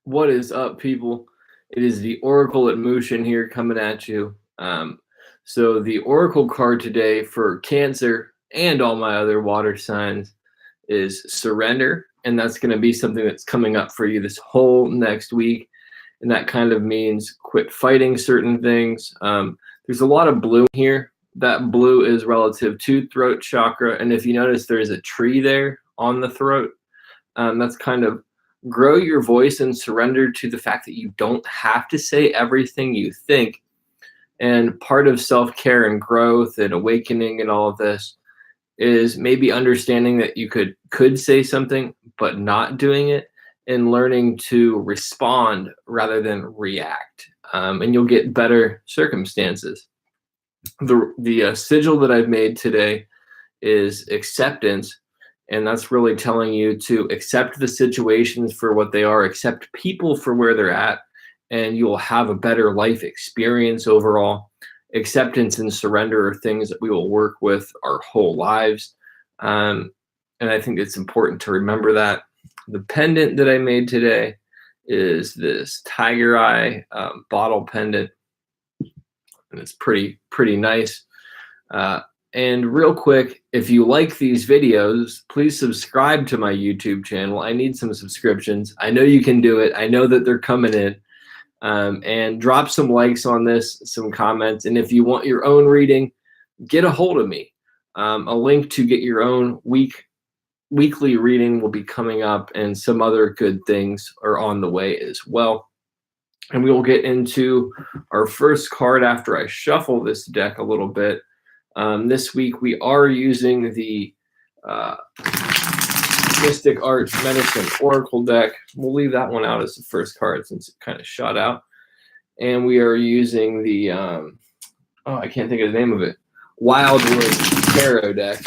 What is up, people? It is the Oracle at Motion here coming at you. So the Oracle card today for Cancer and all my other water signs is Surrender, and that's going to be something that's coming up for you this whole next week. And that kind of means quit fighting certain things. There's a lot of blue here. That blue is relative to throat chakra, and if you notice, there's a tree there on the throat. That's kind of grow your voice and surrender to the fact that you don't have to say everything you think. And part of self-care and growth and awakening and all of this is maybe understanding that you could say something but not doing it, and learning to respond rather than react. And you'll get better circumstances. The sigil that I've made today is acceptance, and that's really telling you to accept the situations for what they are, accept people for where they're at, and you'll have a better life experience overall. Acceptance and surrender are things that we will work with our whole lives. And I think it's important to remember that. The pendant that I made today is this tiger eye bottle pendant, and it's pretty nice. And real quick, if you like these videos, please subscribe to my YouTube channel. I need some subscriptions. I know you can do it. I know that they're coming in. And drop some likes on this, some comments. And if you want your own reading, get a hold of me. A link to get your own weekly reading will be coming up, and some other good things are on the way as well. And we will get into our first card after I shuffle this deck a little bit. This week we are using the Mystic Arts Medicine Oracle deck. We'll leave that one out as the first card since it kind of shot out. And we are using the, I can't think of the name of it, Wildwood Tarot deck.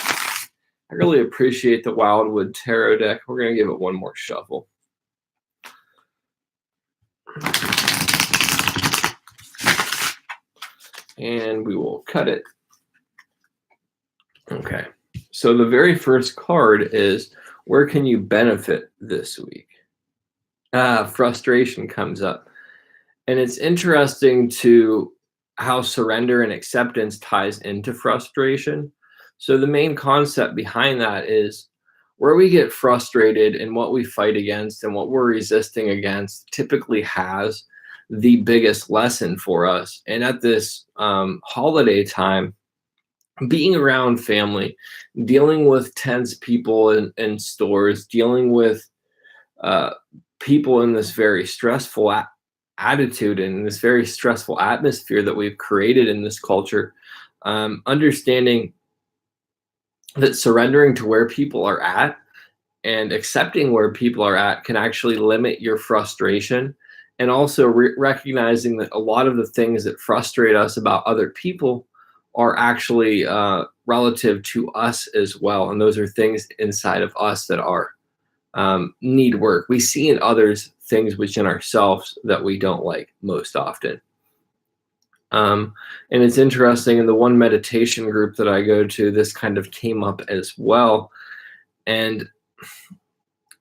I really appreciate the Wildwood Tarot deck. We're going to give it one more shuffle. And we will cut it. Okay, so the very first card is, where can you benefit this week? Frustration comes up. And it's interesting to how surrender and acceptance ties into frustration. So the main concept behind that is where we get frustrated and what we fight against and what we're resisting against typically has the biggest lesson for us. And at this holiday time, being around family, dealing with tense people in stores, dealing with people in this very stressful attitude and this very stressful atmosphere that we've created in this culture, understanding that surrendering to where people are at and accepting where people are at can actually limit your frustration, and also recognizing that a lot of the things that frustrate us about other people are actually relative to us as well. And those are things inside of us that are need work. We see in others things within ourselves that we don't like most often. And it's interesting, in the one meditation group that I go to, this kind of came up as well. And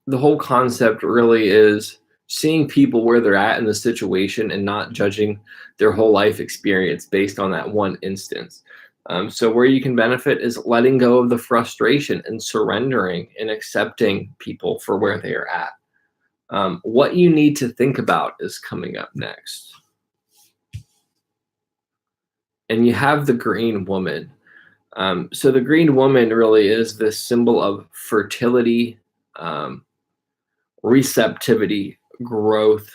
the whole concept really is seeing people where they're at in the situation and not judging their whole life experience based on that one instance. So where you can benefit is letting go of the frustration and surrendering and accepting people for where they are at. What you need to think about is coming up next. And you have the green woman. So the green woman really is this symbol of fertility, receptivity, growth.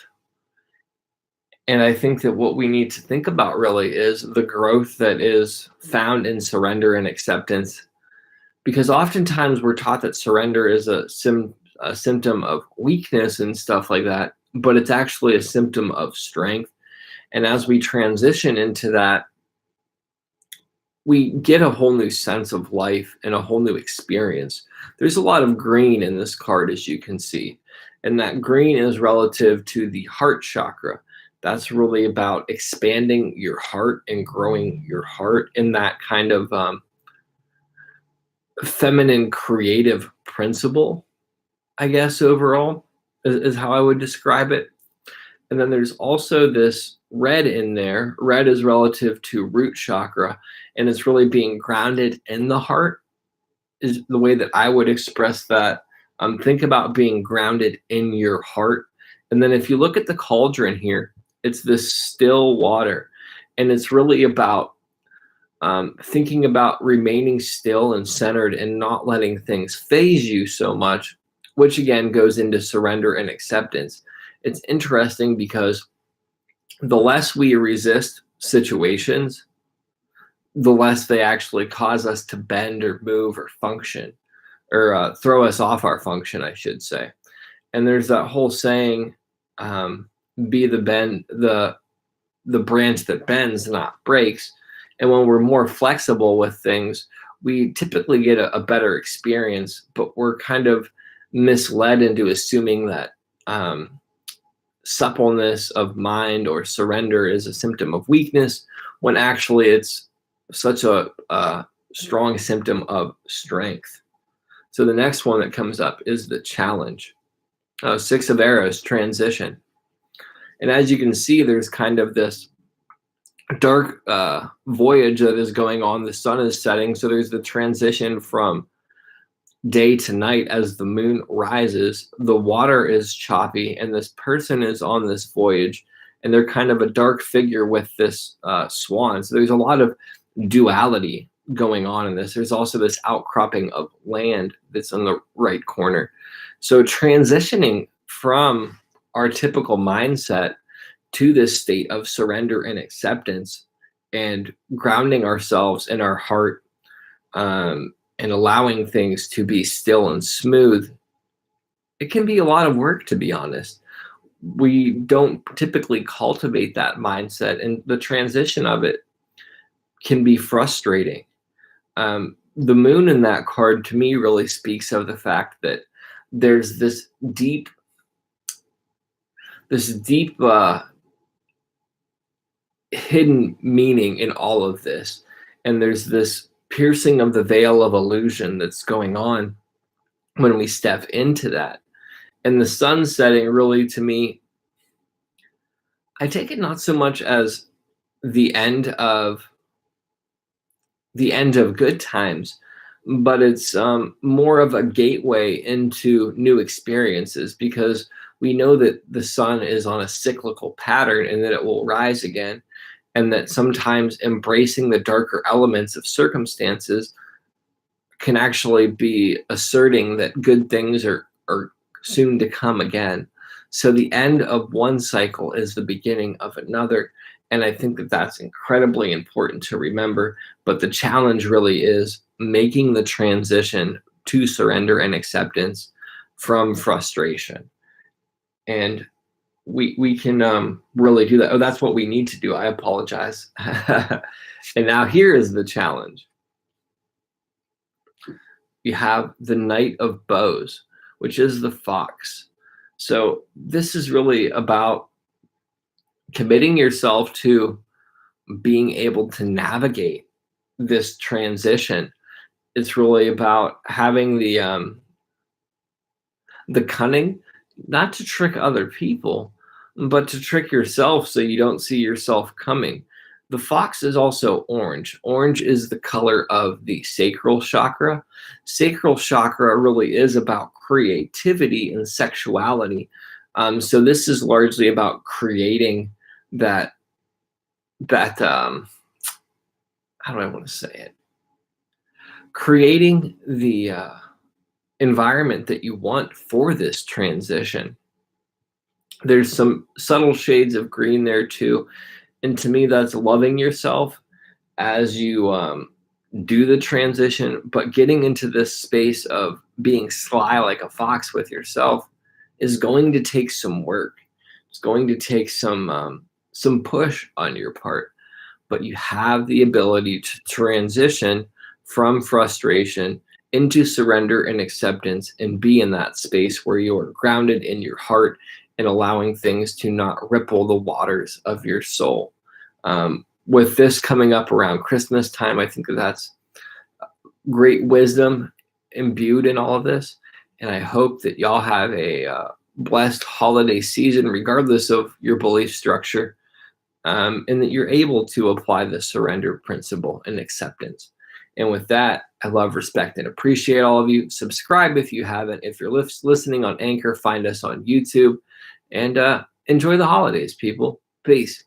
And I think that what we need to think about really is the growth that is found in surrender and acceptance, because oftentimes we're taught that surrender is a symptom of weakness and stuff like that, but it's actually a symptom of strength. And as we transition into that, we get a whole new sense of life and a whole new experience. There's a lot of green in this card, as you can see, and that green is relative to the heart chakra. That's really about expanding your heart and growing your heart in that kind of feminine creative principle, I guess, overall is how I would describe it. And then there's also this red in there. Red is relative to root chakra, and it's really being grounded in the heart, is the way that I would express that. Think about being grounded in your heart. And then if you look at the cauldron here, it's this still water. And it's really about thinking about remaining still and centered and not letting things phase you so much, which again goes into surrender and acceptance. It's interesting because the less we resist situations, the less they actually cause us to bend or move or function, or throw us off our function, I should say. And there's that whole saying, be the branch that bends, not breaks. And when we're more flexible with things, we typically get a better experience, but we're kind of misled into assuming that suppleness of mind or surrender is a symptom of weakness, when actually it's such a strong symptom of strength. So the next one that comes up is the challenge. Six of Arrows, transition. And as you can see, there's kind of this dark voyage that is going on. The sun is setting, so there's the transition from day to night as the moon rises. The water is choppy, and this person is on this voyage, and they're kind of a dark figure with this swan. So there's a lot of duality going on in this. There's also this outcropping of land that's in the right corner. So transitioning from our typical mindset to this state of surrender and acceptance, and grounding ourselves in our heart, and allowing things to be still and smooth, it can be a lot of work, to be honest. We don't typically cultivate that mindset, and the transition of it can be frustrating. The moon in that card, to me, really speaks of the fact that there's this deep hidden meaning in all of this. And there's this piercing of the veil of illusion that's going on when we step into that. And the sun setting, really, to me, I take it not so much as the end of good times, but it's more of a gateway into new experiences, because we know that the sun is on a cyclical pattern and that it will rise again, and that sometimes embracing the darker elements of circumstances can actually be asserting that good things are soon to come again. So the end of one cycle is the beginning of another. And I think that that's incredibly important to remember. But the challenge really is making the transition to surrender and acceptance from frustration. And we can really do that. Oh, that's what we need to do. I apologize. And now here is the challenge. You have the Knight of Bows, which is the fox. So this is really about committing yourself to being able to navigate this transition. It's really about having the cunning, not to trick other people, but to trick yourself so you don't see yourself coming. The fox is also orange. Orange is the color of the sacral chakra. Sacral chakra really is about creativity and sexuality. So this is largely about creating that how do I want to say it? Creating the environment that you want for this transition. There's some subtle shades of green there too. And to me, that's loving yourself as you do the transition, but getting into this space of being sly like a fox with yourself is going to take some work. It's going to take some push on your part, but you have the ability to transition from frustration into surrender and acceptance, and be in that space where you are grounded in your heart and allowing things to not ripple the waters of your soul. With this coming up around Christmas time, I think that that's great wisdom imbued in all of this. And I hope that y'all have a blessed holiday season, regardless of your belief structure, and that you're able to apply the surrender principle and acceptance. And with that, I love, respect, and appreciate all of you. Subscribe if you haven't. If you're listening on Anchor, find us on YouTube. And enjoy the holidays, people. Peace.